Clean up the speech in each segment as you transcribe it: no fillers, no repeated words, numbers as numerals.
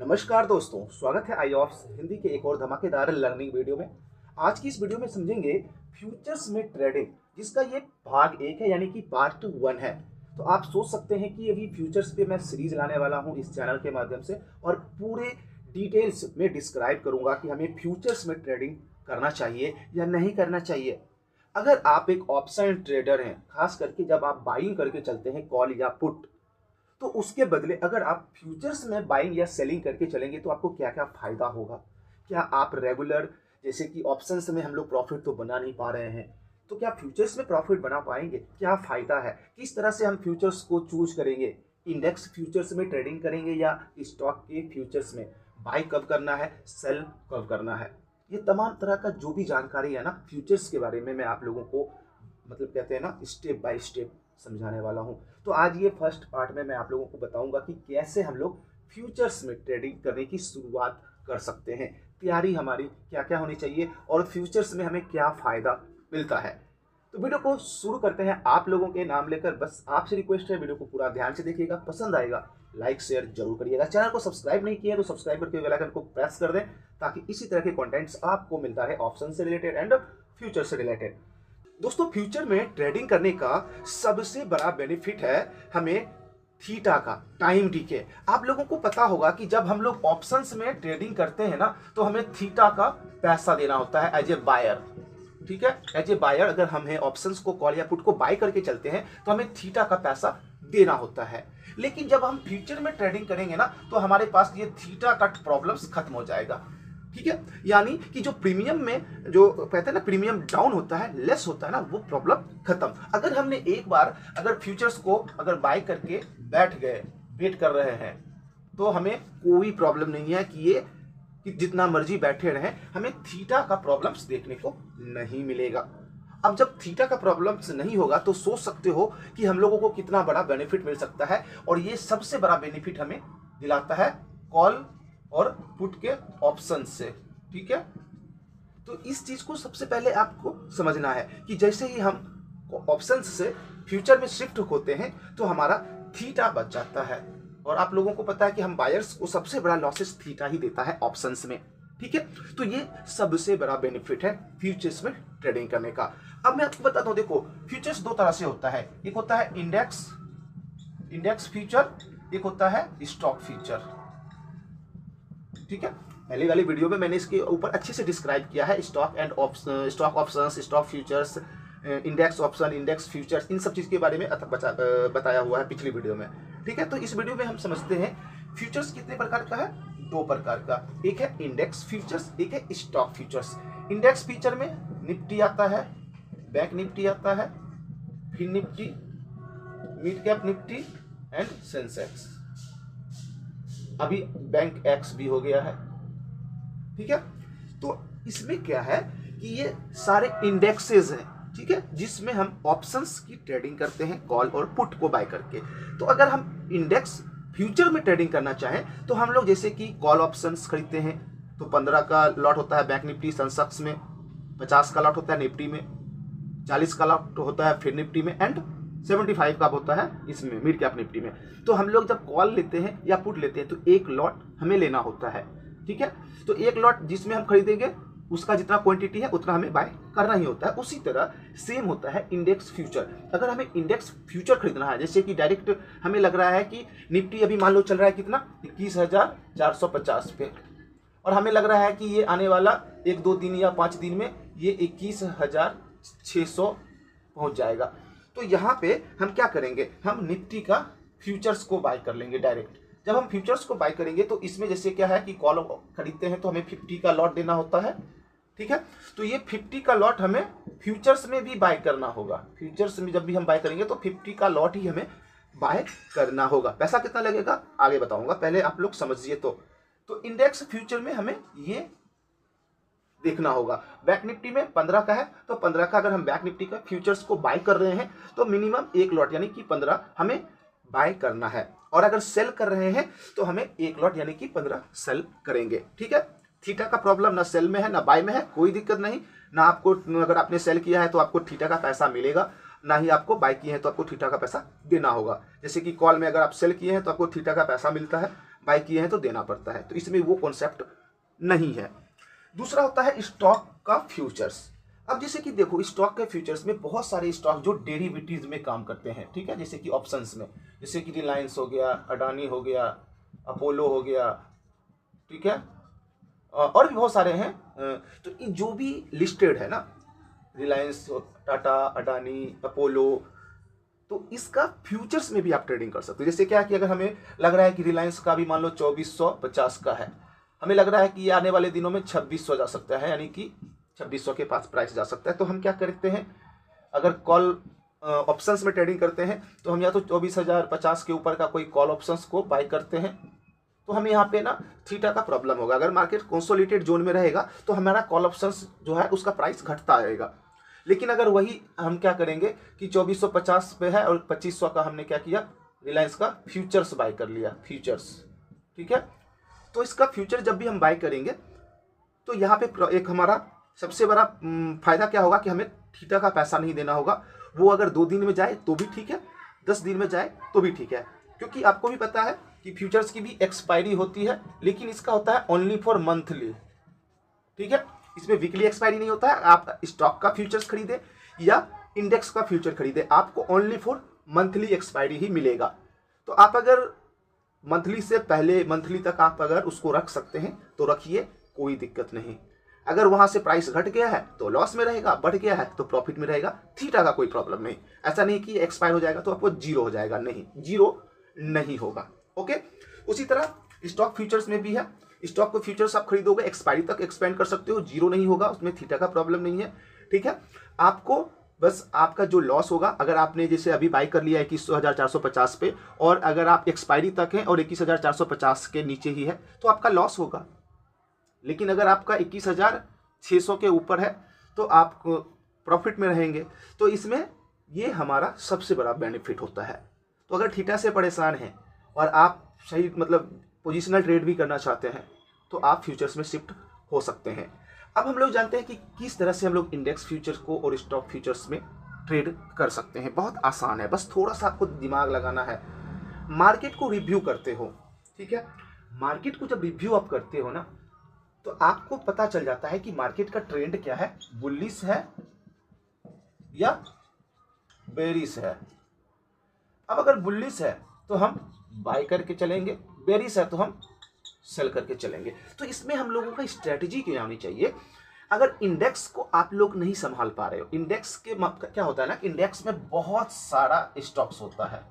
नमस्कार दोस्तों, स्वागत है आई ऑफ हिंदी के एक और धमाकेदार लर्निंग वीडियो में। आज की इस वीडियो में समझेंगे फ्यूचर्स में ट्रेडिंग, जिसका ये भाग 1 है, यानी कि पार्ट 1 है। तो आप सोच सकते हैं कि अभी फ्यूचर्स पे मैं सीरीज लाने वाला हूं इस चैनल के माध्यम से, और पूरे डिटेल्स में डिस्क्राइब करूंगा कि हमें फ्यूचर्स में ट्रेडिंग करना चाहिए या नहीं करना चाहिए। अगर आप एक ऑप्शन ट्रेडर हैं, खास करके जब आप बाइंग करके चलते हैं कॉल या पुट, तो उसके बदले अगर आप फ्यूचर्स में बाइंग या सेलिंग करके चलेंगे तो आपको क्या क्या फायदा होगा। क्या आप रेगुलर, जैसे कि ऑप्शंस में हम लोग प्रॉफिट तो बना नहीं पा रहे हैं, तो क्या फ्यूचर्स में प्रॉफिट बना पाएंगे? क्या फायदा है? किस तरह से हम फ्यूचर्स को चूज करेंगे? इंडेक्स फ्यूचर्स में ट्रेडिंग करेंगे या स्टॉक के फ्यूचर्स में? बाई कब करना है, सेल कब करना है? ये तमाम तरह का जो भी जानकारी है ना फ्यूचर्स के बारे में, मैं आप लोगों को मतलब कहते हैं ना स्टेप बाय स्टेप समझाने वाला हूं। तो आज ये फर्स्ट पार्ट में मैं आप लोगों को बताऊंगा कि कैसे हम लोग फ्यूचर्स में ट्रेडिंग करने की शुरुआत कर सकते हैं, तैयारी हमारी क्या क्या होनी चाहिए और फ्यूचर्स में हमें क्या फायदा मिलता है। तो वीडियो को शुरू करते हैं आप लोगों के नाम लेकर। बस आपसे रिक्वेस्ट है, वीडियो को पूरा ध्यान से देखिएगा, पसंद आएगा लाइक शेयर जरूर करिएगा। चैनल को सब्सक्राइब नहीं किया तो सब्सक्राइब करके बेल आइकन को प्रेस कर दें, ताकि इसी तरह के कंटेंट्स आपको मिलता रहे ऑप्शन से रिलेटेड एंड फ्यूचर से रिलेटेड। दोस्तों, फ्यूचर में ट्रेडिंग करने का सबसे बड़ा बेनिफिट है हमें थीटा का, टाइम डीके। आप लोगों को पता होगा कि जब हम लोग ऑप्शंस में ट्रेडिंग करते हैं ना, तो हमें थीटा का पैसा देना होता है एज ए बायर। ठीक है, एज ए बायर अगर हमें ऑप्शंस को कॉल या पुट को बाय करके चलते हैं तो हमें थीटा का पैसा देना होता है। लेकिन जब हम फ्यूचर में ट्रेडिंग करेंगे ना, तो हमारे पास ये थीटा का प्रॉब्लम्स खत्म हो जाएगा। ठीक है, यानी कि जो प्रीमियम में जो कहते हैं ना प्रीमियम डाउन होता है, लेस होता है ना, वो प्रॉब्लम खत्म। अगर हमने एक बार अगर फ्यूचर्स को अगर बाय करके बैठ गए, वेट कर रहे हैं, तो हमें कोई प्रॉब्लम नहीं है कि जितना मर्जी बैठे रहें, हमें थीटा का प्रॉब्लम्स देखने को नहीं मिलेगा। अब जब थीटा का प्रॉब्लम्स नहीं होगा तो सोच सकते हो कि हम लोगों को कितना बड़ा बेनिफिट मिल सकता है। और ये सबसे बड़ा बेनिफिट हमें दिलाता है कॉल और पुट के ऑप्शन से। ठीक है, तो इस चीज को सबसे पहले आपको समझना है कि जैसे ही हम ऑप्शन से फ्यूचर में शिफ्ट होते हैं तो हमारा थीटा बच जाता है। और आप लोगों को पता है कि हम बायर्स को सबसे बड़ा लॉसेस थीटा ही देता है ऑप्शंस में। ठीक है, तो ये सबसे बड़ा बेनिफिट है फ्यूचर्स में ट्रेडिंग करने का। अब मैं आपको बताता हूं, देखो फ्यूचर्स दो तरह से होता है, एक होता है इंडेक्स फ्यूचर, एक होता है स्टॉक फ्यूचर। ठीक है, पहले वाली वीडियो में मैंने इसके ऊपर अच्छे से डिस्क्राइब किया है stock options, stock futures, index option, index futures, इन सब चीज के बारे में बताया हुआ है पिछली वीडियो में। ठीक है, तो इस वीडियो में हम समझते हैं फ्यूचर्स कितने प्रकार का है। दो प्रकार का, एक है इंडेक्स फ्यूचर्स, एक है स्टॉक फ्यूचर्स। इंडेक्स फ्यूचर में निफ्टी आता है, बैंक निफ्टी आता है, fin Nifty, mid cap Nifty and Sensex. अभी बैंक एक्स भी हो गया है। ठीक है, तो इसमें क्या है कि ये सारे इंडेक्सेस हैं, ठीक है, जिसमें हम ऑप्शंस की ट्रेडिंग करते हैं कॉल और पुट को बाय करके। तो अगर हम इंडेक्स फ्यूचर में ट्रेडिंग करना चाहें तो हम लोग जैसे कि कॉल ऑप्शंस खरीदते हैं, तो 15 का लॉट होता है बैंक निफ्टी सेंसेक्स में, 50 का लॉट होता है निफ्टी में, 40 का लॉट होता है फिर निफ्टी में, एंड 75 का होता है इसमें मिड कैप निफ्टी में। तो हम लोग जब कॉल लेते हैं या पुट लेते हैं तो एक लॉट हमें लेना होता है। ठीक है, तो एक लॉट जिसमें हम खरीदेंगे उसका जितना क्वांटिटी है उतना हमें बाय करना ही होता है। उसी तरह सेम होता है इंडेक्स फ्यूचर। अगर हमें इंडेक्स फ्यूचर खरीदना है, जैसे कि डायरेक्ट हमें लग रहा है कि निफ्टी अभी मान लो चल रहा है कितना, 21,450 पे, और हमें लग रहा है कि ये आने वाला 1-2 दिन या 5 दिन में ये 21,600 पहुंच जाएगा। तो यहाँ पे हम क्या करेंगे, हम निफ्टी का फ्यूचर्स को बाय कर लेंगे डायरेक्ट। जब हम फ्यूचर्स को बाय करेंगे तो इसमें जैसे क्या है कि कॉल खरीदते हैं तो हमें 50 का लॉट देना होता है। ठीक है, तो ये 50 का लॉट हमें फ्यूचर्स में भी बाय करना होगा। फ्यूचर्स में जब भी हम बाय करेंगे तो 50 का लॉट ही हमें बाय करना होगा। पैसा कितना लगेगा आगे बताऊंगा, पहले आप लोग समझिए। तो इंडेक्स फ्यूचर में हमें ये देखना होगा। बैंक निफ्टी में 15 का है, तो 15 का अगर हम बैंक निफ्टी का फ्यूचर्स को बाय कर रहे हैं तो मिनिमम एक लॉट यानी कि 15 हमें बाय करना है। और अगर सेल कर रहे हैं तो हमें एक लॉट यानी कि 15 सेल करेंगे। ठीक है, थीटा का प्रॉब्लम ना सेल में है ना बाय में है, कोई दिक्कत नहीं। ना आपको, अगर आपने सेल किया है तो आपको थीटा का पैसा मिलेगा, ना ही आपको बाय किए हैं तो आपको थीटा का पैसा देना होगा। जैसे कि कॉल में अगर आप सेल किए हैं तो आपको थीटा का पैसा मिलता है, बाय किए हैं तो देना पड़ता है, तो इसमें वो कॉन्सेप्ट नहीं है। दूसरा होता है स्टॉक का फ्यूचर्स। अब जैसे कि देखो स्टॉक के फ्यूचर्स में बहुत सारे स्टॉक जो डेरिवेटिव्स में काम करते हैं, ठीक है, जैसे कि ऑप्शंस में, जैसे कि रिलायंस हो गया, अडानी हो गया, अपोलो हो गया, ठीक है, और भी बहुत सारे हैं। तो ये जो भी लिस्टेड है ना, रिलायंस, टाटा, अडानी, अपोलो, तो इसका फ्यूचर्स में भी आप ट्रेडिंग कर सकते हो। जैसे क्या कि अगर हमें लग रहा है कि रिलायंस का भी मान लो 2450 का है, हमें लग रहा है कि ये आने वाले दिनों में 2600 जा सकता है, यानी कि 2600 के पास प्राइस जा सकता है, तो हम क्या करते हैं, अगर कॉल ऑप्शंस में ट्रेडिंग करते हैं तो हम या तो 24,050 के ऊपर का कोई कॉल ऑप्शंस को बाय करते हैं, तो हमें यहाँ पे ना थीटा का प्रॉब्लम होगा। अगर मार्केट कंसोलिडेटेड जोन में रहेगा तो हमारा कॉल ऑप्शंस जो है उसका प्राइस घटता रहेगा। लेकिन अगर वही हम क्या करेंगे कि 2450 पे है और 2500 का हमने क्या किया, रिलायंस का फ्यूचर्स बाय कर लिया, फ्यूचर्स, ठीक है। तो इसका फ्यूचर जब भी हम बाय करेंगे तो यहाँ पे एक हमारा सबसे बड़ा फायदा क्या होगा कि हमें थीटा का पैसा नहीं देना होगा। वो अगर 2 दिन में जाए तो भी ठीक है, 10 दिन में जाए तो भी ठीक है, क्योंकि आपको भी पता है कि फ्यूचर्स की भी एक्सपायरी होती है, लेकिन इसका होता है ओनली फॉर मंथली, ठीक है। इसमें वीकली एक्सपायरी नहीं होता है। आप स्टॉक का फ्यूचर्स खरीदे या इंडेक्स का फ्यूचर खरीदे, आपको ओनली फॉर मंथली एक्सपायरी ही मिलेगा। तो आप अगर मंथली से पहले मंथली तक आप अगर उसको रख सकते हैं तो रखिए, कोई दिक्कत नहीं। अगर वहां से प्राइस घट गया है तो लॉस में रहेगा, बढ़ गया है तो प्रॉफिट में रहेगा, थीटा का कोई प्रॉब्लम नहीं। ऐसा नहीं कि एक्सपायर हो जाएगा तो आपको जीरो हो जाएगा, नहीं, जीरो नहीं होगा। ओके, उसी तरह स्टॉक फ्यूचर्स में भी है। स्टॉक को फ्यूचर्स आप खरीदोगे, एक्सपायरी तक एक्सपेंड कर सकते हो, जीरो नहीं होगा, उसमें थीटा का प्रॉब्लम नहीं है, ठीक है। आपको बस आपका जो लॉस होगा, अगर आपने जैसे अभी बाई कर लिया 21,450 पे और अगर आप एक्सपायरी तक हैं और 21,450 के नीचे ही है तो आपका लॉस होगा। लेकिन अगर आपका 21,600 के ऊपर है तो आप प्रॉफिट में रहेंगे। तो इसमें ये हमारा सबसे बड़ा बेनिफिट होता है। तो अगर थीटा से परेशान हैं और आप सही मतलब पोजिशनल ट्रेड भी करना चाहते हैं तो आप फ्यूचर्स में शिफ्ट हो सकते हैं। अब हम लोग जानते हैं कि किस तरह से हम लोग इंडेक्स फ्यूचर्स को और स्टॉक फ्यूचर्स में ट्रेड कर सकते हैं। बहुत आसान है, बस थोड़ा सा आपको दिमाग लगाना है। मार्केट को रिव्यू करते हो, ठीक है। मार्केट को जब रिव्यू आप करते हो ना तो आपको पता चल जाता है कि मार्केट का ट्रेंड क्या है, बुलिश है या बेरिश है। अब अगर बुलिश है तो हम बाय करके चलेंगे, बेरिश है तो हम सेल करके चलेंगे। तो इसमें हम लोगों का स्ट्रेटजी क्या होनी चाहिए। अगर इंडेक्स को आप लोग नहीं संभाल पा रहे हो, इंडेक्स के क्या होता है ना, इंडेक्स में बहुत सारा स्टॉक्स होता है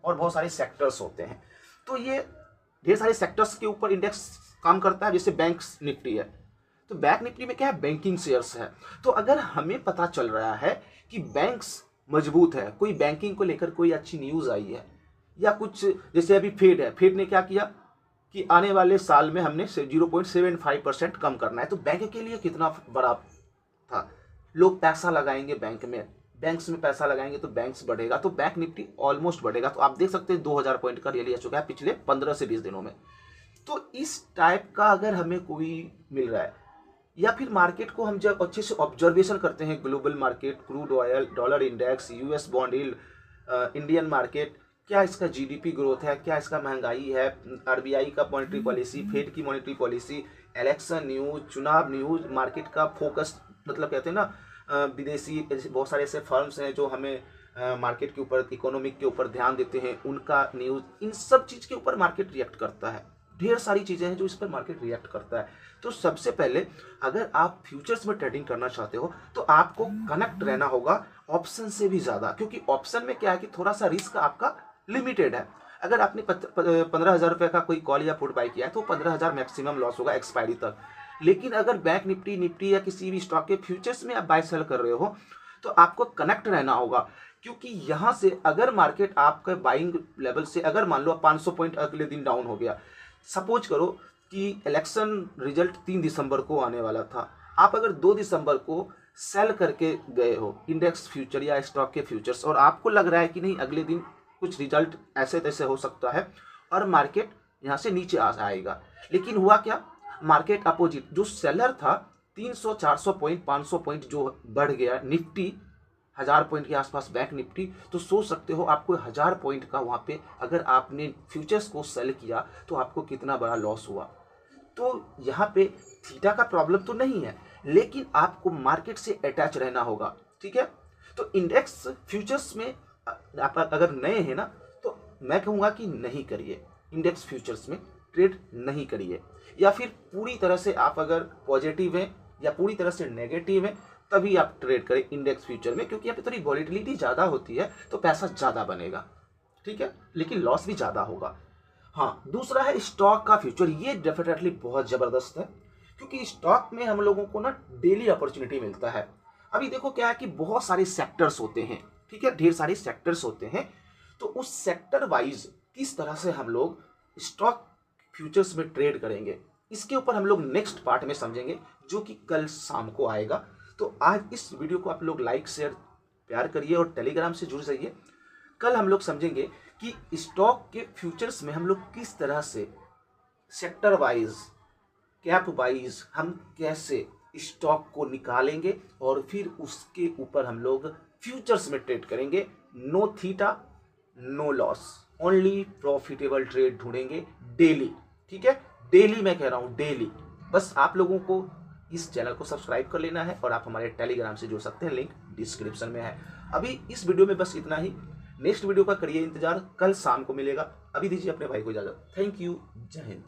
और बहुत सारे सेक्टर्स होते हैं। तो ये ढेर सारे सेक्टर्स के ऊपर इंडेक्स काम करता है। जैसे बैंक निफ्टी है तो बैंक निफ्टी में क्या है, बैंकिंग शेयर्स है। तो अगर हमें पता चल रहा है कि बैंक्स मजबूत है, कोई बैंकिंग को लेकर कोई अच्छी न्यूज़ आई है या कुछ, जैसे अभी फेड है, फेड ने क्या किया कि आने वाले साल में हमने 0.75% कम करना है। तो बैंक के लिए कितना बड़ा था, लोग पैसा लगाएंगे बैंक में, बैंक्स में पैसा लगाएंगे तो बैंक्स बढ़ेगा, तो बैंक निफ्टी ऑलमोस्ट बढ़ेगा। तो आप देख सकते हैं 2000 पॉइंट का रैली आ चुका है पिछले 15 से 20 दिनों में। तो इस टाइप का अगर हमें कोई मिल रहा है, या फिर मार्केट को हम जब अच्छे से ऑब्जर्वेशन करते हैं, global market, crude oil, dollar index, US bond yield, Indian market, क्या इसका जीडीपी ग्रोथ है, क्या इसका महंगाई है, आरबीआई का मॉनेटरी पॉलिसी, फेड की मॉनेटरी पॉलिसी, इलेक्शन न्यूज, चुनाव न्यूज, मार्केट का फोकस, मतलब कहते हैं ना विदेशी बहुत सारे ऐसे फर्म्स हैं जो हमें मार्केट के ऊपर, इकोनॉमिक के ऊपर ध्यान देते हैं, उनका न्यूज़, इन सब चीज़ के ऊपर मार्केट रिएक्ट करता है। ढेर सारी चीज़ें हैं जो इस पर मार्केट रिएक्ट करता है। तो सबसे पहले अगर आप फ्यूचर्स में ट्रेडिंग करना चाहते हो तो आपको कनेक्ट रहना होगा ऑप्शन से भी ज़्यादा, क्योंकि ऑप्शन में क्या है कि थोड़ा सा रिस्क आपका लिमिटेड है। अगर आपने 15,000 रुपये का कोई कॉल या पुट बाई किया है तो 15,000 मैक्सिमम लॉस होगा एक्सपायरी तक। लेकिन अगर बैंक निफ्टी या किसी भी स्टॉक के फ्यूचर्स में आप बाय सेल कर रहे हो तो आपको कनेक्ट रहना होगा, क्योंकि यहाँ से अगर मार्केट आपके बाइंग लेवल से अगर मान लो 500 पॉइंट अगले दिन डाउन हो गया, सपोज करो कि इलेक्शन रिजल्ट 3 दिसंबर को आने वाला था, आप अगर 2 दिसंबर को सेल करके गए हो इंडेक्स फ्यूचर या स्टॉक के फ्यूचर्स और आपको लग रहा है कि नहीं अगले दिन कुछ रिजल्ट ऐसे तैसे हो सकता है और मार्केट यहाँ से नीचे आ जाएगा, लेकिन हुआ क्या, मार्केट अपोजिट, जो सेलर था 300 400 पॉइंट 500 पॉइंट जो बढ़ गया निफ्टी, 1000 पॉइंट के आसपास बैंक निफ्टी, तो सोच सकते हो आपको 1000 पॉइंट का वहाँ पे अगर आपने फ्यूचर्स को सेल किया तो आपको कितना बड़ा लॉस हुआ। तो यहाँ पे थीटा का प्रॉब्लम तो नहीं है, लेकिन आपको मार्केट से अटैच रहना होगा, ठीक है। तो इंडेक्स फ्यूचर्स में आप अगर नए हैं ना, तो मैं कहूँगा कि नहीं करिए, इंडेक्स फ्यूचर्स में ट्रेड नहीं करिए। या फिर पूरी तरह से आप अगर पॉजिटिव हैं या पूरी तरह से नेगेटिव हैं तभी आप ट्रेड करें इंडेक्स फ्यूचर में, क्योंकि यहाँ पे थोड़ी वॉलीटिलिटी ज़्यादा होती है तो पैसा ज़्यादा बनेगा, ठीक है, लेकिन लॉस भी ज़्यादा होगा। हाँ, दूसरा है स्टॉक का फ्यूचर। ये डेफिनेटली बहुत ज़बरदस्त है, क्योंकि स्टॉक में हम लोगों को ना डेली अपॉर्चुनिटी मिलता है। अभी देखो क्या है कि बहुत सारे सेक्टर्स होते हैं, ठीक है, ढेर सारे सेक्टर्स होते हैं। तो उस सेक्टर वाइज किस तरह से हम लोग स्टॉक फ्यूचर्स में ट्रेड करेंगे, इसके ऊपर हम लोग नेक्स्ट पार्ट में समझेंगे, जो कि कल शाम को आएगा। तो आज इस वीडियो को आप लोग लाइक शेयर प्यार करिए और टेलीग्राम से जुड़ जाइए। कल हम लोग समझेंगे कि स्टॉक के फ्यूचर्स में हम लोग किस तरह से सेक्टर वाइज, कैप वाइज हम कैसे स्टॉक को निकालेंगे और फिर उसके ऊपर हम लोग फ्यूचर्स में ट्रेड करेंगे। No theta no loss, only profitable trade ढूंढेंगे डेली, ठीक है, डेली मैं कह रहा हूं डेली। बस आप लोगों को इस चैनल को सब्सक्राइब कर लेना है और आप हमारे टेलीग्राम से जुड़ सकते हैं, लिंक डिस्क्रिप्शन में है। अभी इस वीडियो में बस इतना ही, नेक्स्ट वीडियो का करिए इंतजार, कल शाम को मिलेगा। अभी दीजिए अपने भाई को इजाजत। थैंक यू, जय हिंद।